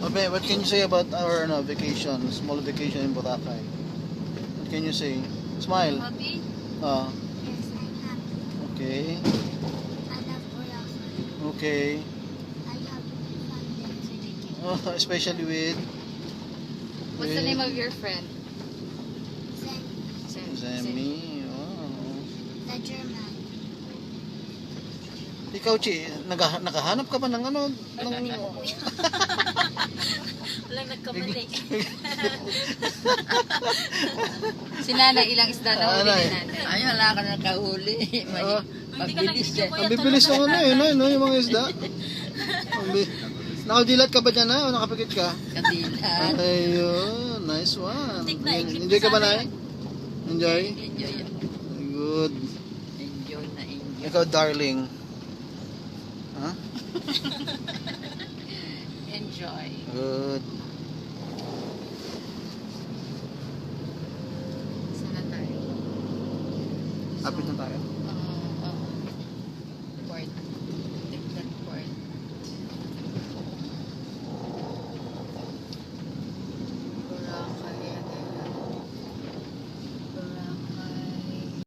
Okay, what can you say about our vacation, small vacation in Boracay? What can you say? Smile. Happy? Yes, I'm happy. Okay. I love Boracay. Okay. I have fun there. Oh, especially with What's the name of your friend? Then Zemi. Wow. the German. Ikaw, Chi, nakahanap ka ba ng ano? Walang nagkamali. Si Nanay, ilang isda na huli ni Nanay? Ay, wala ka na kahuli. Mabilis eh. Ang bibilis ng ano eh, no, yung mga isda. Nakadilat ka ba dyan na? O nakapikit ka? Kadilan. Ayun, nice one. Enjoy ka ba, Nay? Enjoy? Enjoy. Good. Enjoy na enjoy. Ikaw, darling. Ha? Enjoy. Good. Sana tayo. Happy na tayo.